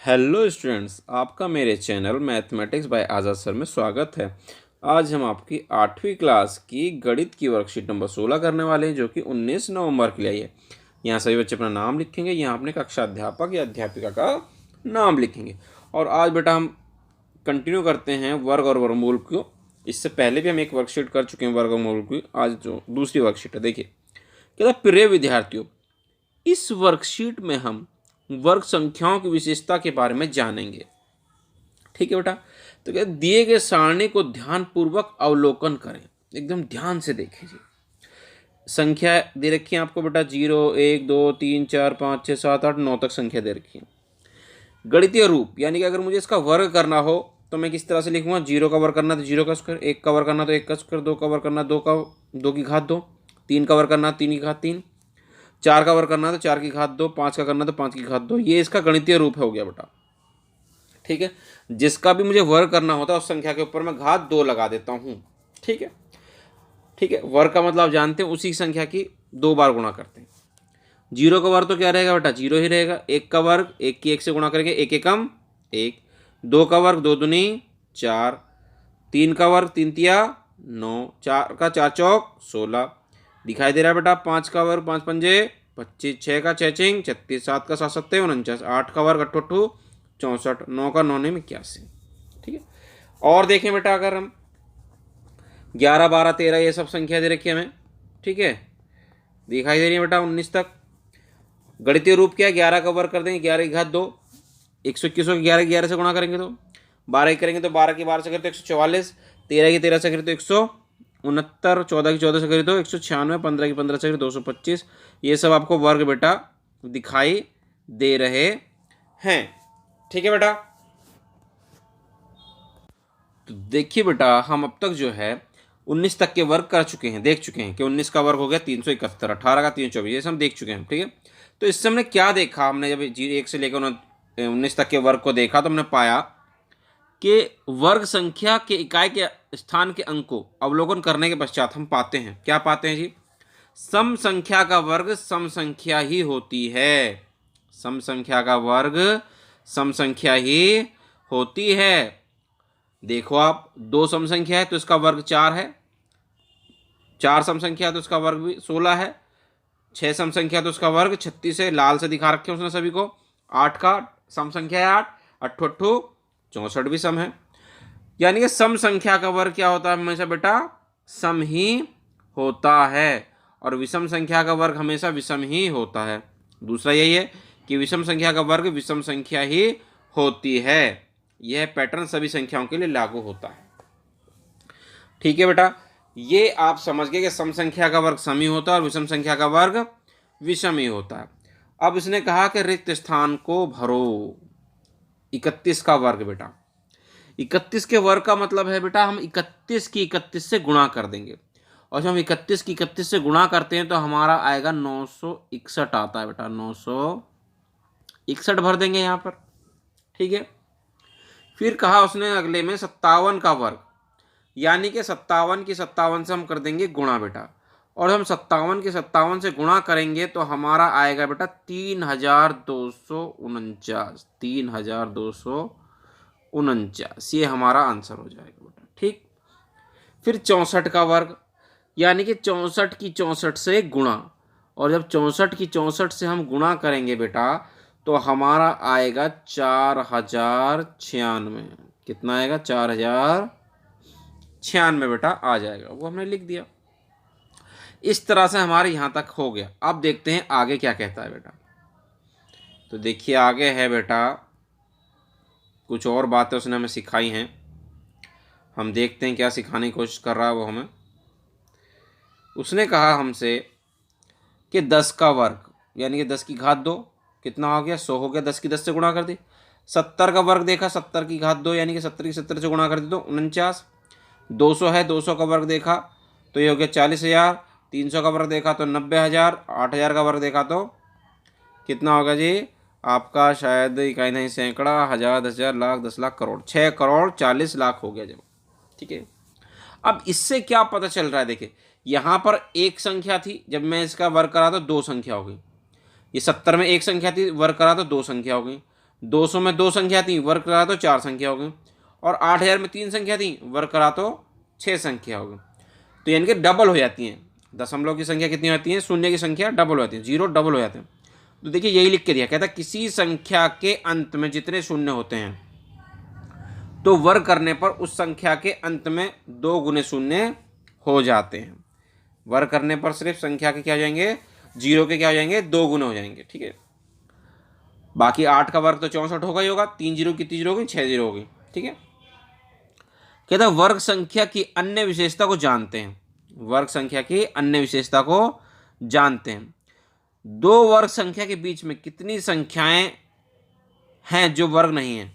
Hello students, आपका मेरे channel mathematics bye आज़ाद sir में स्वागत है। आज हम आपकी 8वीं क्लास की गणित की वर्कशीट नंबर 16 करने वाले हैं, जो कि 19 नवंबर के लिए आई है। यहाँ सभी बच्चे अपना नाम लिखेंगे, यहाँ अपने कक्षा अध्यापक या अध्यापिका का नाम लिखेंगे। और आज बेटा हम कंटिन्यू करते हैं वर्ग और वर्गमूल को। इससे पहले भी हम एक वर्कशीट कर चुके हैं वर्ग और वर्गमूल की। आज जो दूसरी वर्कशीट है, देखिए कहता है, प्रिय विद्यार्थियों, इस वर्कशीट में हम वर्ग संख्याओं की विशेषता के बारे में जानेंगे। ठीक है बेटा। तो क्या दिए गए सारणी को ध्यानपूर्वक अवलोकन करें, एकदम ध्यान से देखिए। संख्या दे रखी है आपको बेटा 0 1 2 3 4 5 6 7 8 9 तक संख्या दे रखी है। गणितीय रूप यानी कि अगर मुझे इसका वर्ग करना हो तो मैं किस तरह से लिखूंगा। 0 का वर्ग करना तो 0 का स्क्वायर, 1 का वर्ग करना तो 1 का स्क्वायर, 2 का वर्ग करना 2 की घात 2, 3 का वर्ग करना 3 की घात 3, 4 का वर्ग करना तो 4 की घात 2, 5 का करना तो 5 की घात 2। ये इसका गणितीय रूप हो गया बेटा। ठीक है। जिसका भी मुझे वर्ग करना होता है उस संख्या के ऊपर मैं घात 2 लगा देता हूँ। ठीक है। ठीक है, वर्ग का मतलब आप जानते हैं, उसी संख्या की 2 बार गुणा करते हैं। 0 का वर्ग तो क्या रहेगा बेटा, 0 ही रहेगा। 1 का वर्ग 1 की 1 से गुणा करेंगे, 1 एकम 1। 2 का वर्ग 2 दूनी 4। 3 का वर्ग 3 तिया 9। 4 का 4 चौक 16 दिखाई दे रहा है बेटा। 5 का वर्ग 5 पंजे 25, 6 का 6 चिंग 36, 7 का 7 सत्ते 49, 8 का वर्ग 8 64, 9 का 9 81। ठीक है। और देखें बेटा, अगर हम 11 12 13 ये सब संख्या दे रखी है हमें। ठीक है, दिखाई दे रही है बेटा 19 तक। गणितीय रूप क्या है, 11 का वर्ग कर देंगे 11 की घात 2, 121 को 11 की 11 से गुणा करेंगे तो 12 की करेंगे तो 12 की 12 से करें तो 144, 13 की 13 से करें तो 169, 14 की 14 से करें तो 196, 15 की 15 से करें 225। ये सब आपको वर्ग बेटा दिखाई दे रहे हैं। ठीक है बेटा। तो देखिए बेटा, हम अब तक जो है 19 तक के वर्ग कर चुके हैं, देख चुके हैं कि 19 का वर्ग हो गया 371, 18 का 324, ये सब हम देख चुके हैं। ठीक है। तो इससे हमने क्या देखा, हमने जब 1 से लेकर 19 तक के वर्ग को देखा तो हमने पाया कि वर्ग संख्या के इकाई के स्थान के अंक को अवलोकन करने के पश्चात हम पाते हैं, क्या पाते हैं जी, सम संख्या का वर्ग सम संख्या ही होती है। सम संख्या का वर्ग सम संख्या ही होती है। देखो आप, 2 सम संख्या है तो इसका वर्ग 4 है, 4 सम संख्या है तो इसका वर्ग भी 16 है, 6 सम संख्या तो उसका वर्ग 36 है, लाल से दिखा रखे हैं उसने सभी को। 8 का सम संख्या है 8, 8 64 भी सम है। यानी कि सम संख्या का वर्ग क्या होता है हमेशा बेटा, सम ही होता है। और विषम संख्या का वर्ग हमेशा विषम ही होता है। दूसरा यही है कि विषम संख्या का वर्ग विषम संख्या ही होती है। यह पैटर्न सभी संख्याओं के लिए लागू होता है। ठीक है बेटा, ये आप समझ गए कि सम संख्या का वर्ग सम ही होता है और विषम संख्या का वर्ग विषम ही होता है। अब इसने कहा कि रिक्त स्थान को भरो। 31 का वर्ग बेटा, 31 के वर्ग का मतलब है बेटा, हम 31 की 31 से गुणा कर देंगे। और जब हम 31 की 31 से गुणा करते हैं तो हमारा आएगा 961 आता है बेटा, 961 भर देंगे यहाँ पर। ठीक है। फिर कहा उसने अगले में 57 का वर्ग, यानी कि 57 की 57 से हम कर देंगे गुणा बेटा। और हम 57 की 57 से गुणा करेंगे तो हमारा आएगा बेटा 3249, 3249, ये हमारा आंसर हो जाएगा बेटा। ठीक। फिर 64 का वर्ग, यानी कि 64 की 64 से गुणा। और जब 64 की 64 से हम गुणा करेंगे बेटा तो हमारा आएगा 4096। कितना आएगा, 4096 बेटा आ जाएगा। वो हमने लिख दिया। इस तरह से हमारे यहाँ तक हो गया। अब देखते हैं आगे क्या कहता है बेटा। तो देखिए आगे है बेटा, कुछ और बातें उसने हमें सिखाई हैं। हम देखते हैं क्या सिखाने की कोशिश कर रहा है वो हमें। उसने कहा हमसे कि 10 का वर्ग, यानी कि 10 की घात 2 कितना हो गया, 100 हो गया। 10 की 10 से गुणा कर दी। 70 का वर्ग देखा, 70 की घात 2 यानी कि 70 की 70 से गुणा कर दी तो 49। 200 है, 200 का वर्ग देखा तो ये हो गया 40,000। 300 का वर्ग देखा तो 90,000। 8,000 का वर्ग देखा तो कितना होगा जी आपका, शायद इकाई नहीं सैकड़ा, हज़ार, 10,000, लाख, 10 लाख, करोड़, 6 करोड़ 40 लाख हो गया जब। ठीक है। अब इससे क्या पता चल रहा है, देखिए यहाँ पर एक संख्या थी, जब मैं इसका वर्ग करा तो 2 संख्या हो गई। ये 70 में एक संख्या थी, वर्ग करा तो 2 संख्या हो गई। 200 में 2 संख्या थी, वर्ग करा तो 4 संख्या हो गई। और 8000 में 3 संख्या थी, वर्ग करा तो 6 संख्या हो गई। तो यानी कि डबल हो जाती हैं। दशमलव की संख्या कितनी होती है, शून्य की संख्या डबल हो जाती है, 0 डबल हो जाते हैं। तो देखिए यही लिख के दिया, कहता है किसी संख्या के अंत में जितने शून्य होते हैं तो वर्ग करने पर उस संख्या के अंत में 2 गुने शून्य हो जाते हैं। वर्ग करने पर सिर्फ संख्या के क्या हो जाएंगे, 0 के क्या हो जाएंगे, 2 गुने हो जाएंगे। ठीक है, बाकी 8 का वर्ग तो 64 होगा ही होगा, 3 जीरो कितनी जीरो होगी, 6 जीरो होगी। ठीक है, कहता है वर्ग संख्या की अन्य विशेषता को जानते हैं। वर्ग संख्या की अन्य विशेषता को जानते हैं। दो वर्ग संख्या के बीच में कितनी संख्याएं हैं जो वर्ग नहीं है।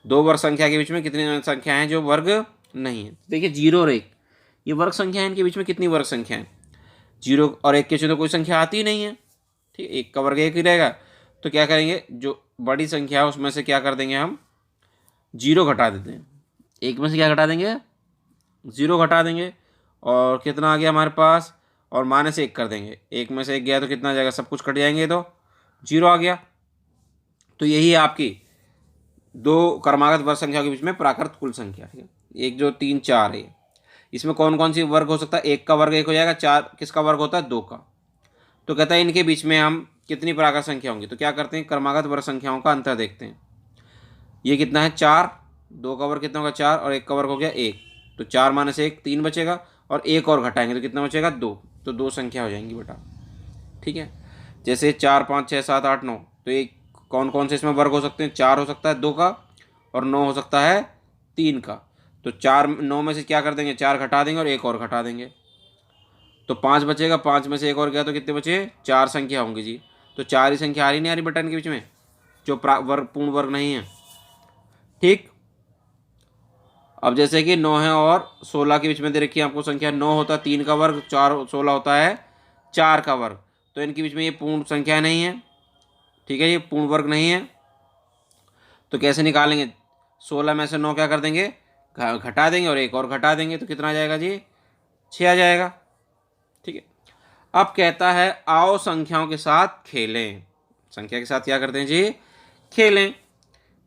दो वर्ग संख्या के बीच में कितनी संख्याएं हैं जो वर्ग नहीं है। देखिए 0 और 1 ये वर्ग संख्या है, इनके बीच में कितनी वर्ग संख्या है, 0 और 1 के बीच में तो कोई संख्या आती ही नहीं है। ठीक है, 1 का वर्ग 1 ही रहेगा। तो क्या करेंगे, जो बड़ी संख्या है उसमें से क्या कर देंगे, हम 0 घटा देते हैं। 1 में से क्या घटा देंगे, 0 घटा देंगे। और कितना आ गया हमारे पास, और -1 कर देंगे। 1 में से 1 गया तो कितना आ जाएगा, सब कुछ कट जाएंगे तो 0 आ गया। तो यही है आपकी दो क्रमागत वर्ग संख्या के बीच में प्राकृत कुल संख्या। ठीक है, 1 2 3 4 है। इसमें कौन कौन सी वर्ग हो सकता है, 1 का वर्ग 1 हो जाएगा, 4 किसका वर्ग होता है, 2 का। तो कहता है इनके बीच में हम कितनी प्राकृत संख्या होंगी। तो क्या करते हैं, क्रमागत वर्ग संख्याओं का अंतर देखते हैं। ये कितना है, 4, 2 का वर्ग कितना होगा 4, और 1 का वर्ग हो गया 1। तो 4 - 1 3 बचेगा, और 1 और घटाएंगे तो कितना बचेगा 2। तो 2 संख्या हो जाएंगी बेटा। ठीक है, जैसे 4 5 6 7 8 9, तो एक कौन कौन से इसमें वर्ग हो सकते हैं, 4 हो सकता है 2 का, और 9 हो सकता है 3 का। तो 4 9 में से क्या कर देंगे, 4 घटा देंगे और 1 और घटा देंगे, तो 5 बचेगा। 5 में से 1 और गया तो कितने बचे, 4 संख्या होंगी जी। तो 4 ही संख्या आ रही नहीं आ रही बेटा इनके बीच में, जो वर्ग पूर्ण वर्ग नहीं है। ठीक, अब जैसे कि 9 है और 16 के बीच में दे रखी है आपको संख्या। 9 होता है 3 का वर्ग, 4 16 होता है 4 का वर्ग। तो इनके बीच में ये पूर्ण संख्या नहीं है। ठीक है, ये पूर्ण वर्ग नहीं है। तो कैसे निकालेंगे, 16 में से 9 क्या कर देंगे, घटा देंगे और 1 और घटा देंगे, तो कितना आ जाएगा जी, 6 आ जाएगा। ठीक है, अब कहता है आओ संख्याओं के साथ खेलें। संख्या के साथ क्या करते हैं जी, खेलें।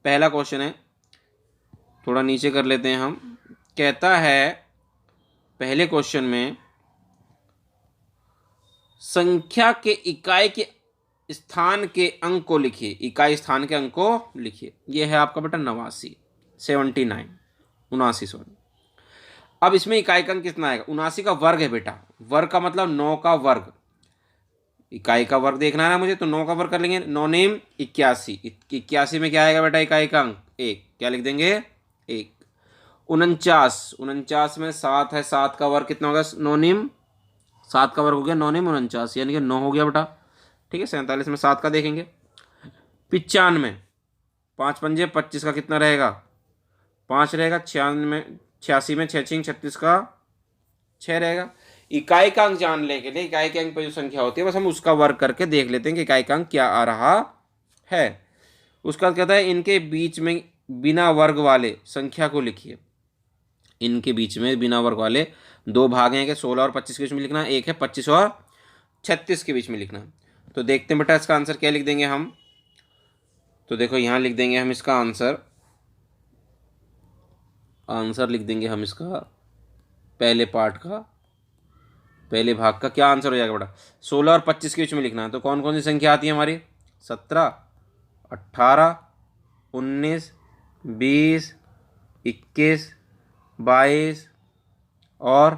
पहला क्वेश्चन है, थोड़ा नीचे कर लेते हैं हम। कहता है पहले क्वेश्चन में संख्या के इकाई के स्थान के अंक को लिखिए। इकाई स्थान के अंक को लिखिए। यह है आपका बेटा 89 79 79 सॉरी। अब इसमें इकाई का अंक कितना आएगा, 79 का वर्ग है बेटा। वर्ग का मतलब 9 का वर्ग। इकाई का वर्ग देखना है ना मुझे, तो 9 का वर्ग कर लेंगे। 9 नेम 81। 81 में क्या आएगा बेटा, इकाई का अंक 1, क्या लिख देंगे 1। 49 49 में 7 है, 7 का वर्ग कितना होगा, 9 नेम 7 का वर्ग हो गया 9 नेम 49, यानी कि 9 हो गया बेटा। ठीक है, 47 में 7 का देखेंगे। 95 5 पंजे 25 का कितना रहेगा, 5 रहेगा। 86 में 6 6 36 का 6 रहेगा। इकाई का अंक जानने के लिए इकाई के अंक पर जो संख्या होती है बस हम उसका वर्ग करके देख लेते हैं कि इकाई का अंक क्या आ रहा है। उसका कहता है इनके बीच में बिना वर्ग वाले संख्या को लिखिए। इनके बीच में बिना वर्ग वाले दो भाग हैं कि 16 और 25 के बीच में लिखना, एक है 25 और 36 के बीच में लिखना। तो देखते हैं बेटा इसका आंसर क्या लिख देंगे हम। तो देखो यहाँ लिख देंगे हम इसका आंसर लिख देंगे हम इसका पहले पार्ट का, पहले भाग का क्या आंसर हो जाएगा बेटा, 16 और 25 के बीच में लिखना है। तो कौन कौन सी संख्या आती है हमारी, 17 18 19 20 21 22 और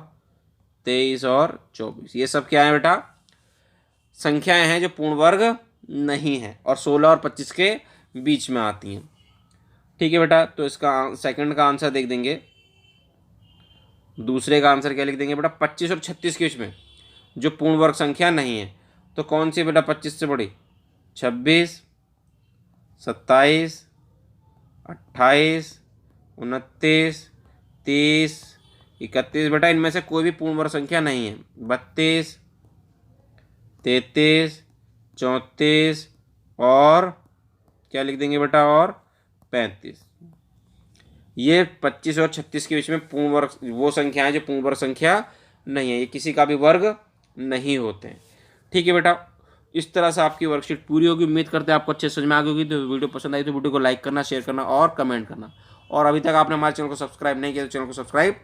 23 और 24। ये सब क्या है बेटा, संख्याएं हैं जो पूर्ण वर्ग नहीं है और 16 और 25 के बीच में आती हैं। ठीक है बेटा, तो इसका सेकंड का आंसर देख देंगे। दूसरे का आंसर क्या लिख देंगे बेटा, 25 और 36 के बीच में जो पूर्ण वर्ग संख्या नहीं है। तो कौन सी बेटा 25 से बड़ी, 26 27 28 29 30 31। बेटा इनमें से कोई भी पूर्ण वर्ग संख्या नहीं है। 32 33 34 और क्या लिख देंगे बेटा, और 35। ये 25 और 36 के बीच में पूर्ण वर्ग वो संख्या है जो पूर्ण वर्ग संख्या नहीं है, ये किसी का भी वर्ग नहीं होते हैं। ठीक है बेटा, इस तरह से आपकी वर्कशीट पूरी होगी। उम्मीद करते हैं आपको अच्छे समझ में आ गई होगी। तो वीडियो पसंद आई तो वीडियो को लाइक करना, शेयर करना और कमेंट करना। और अभी तक आपने हमारे चैनल को सब्सक्राइब नहीं किया तो चैनल को सब्सक्राइब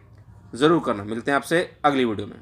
ज़रूर करना। मिलते हैं आपसे अगली वीडियो में।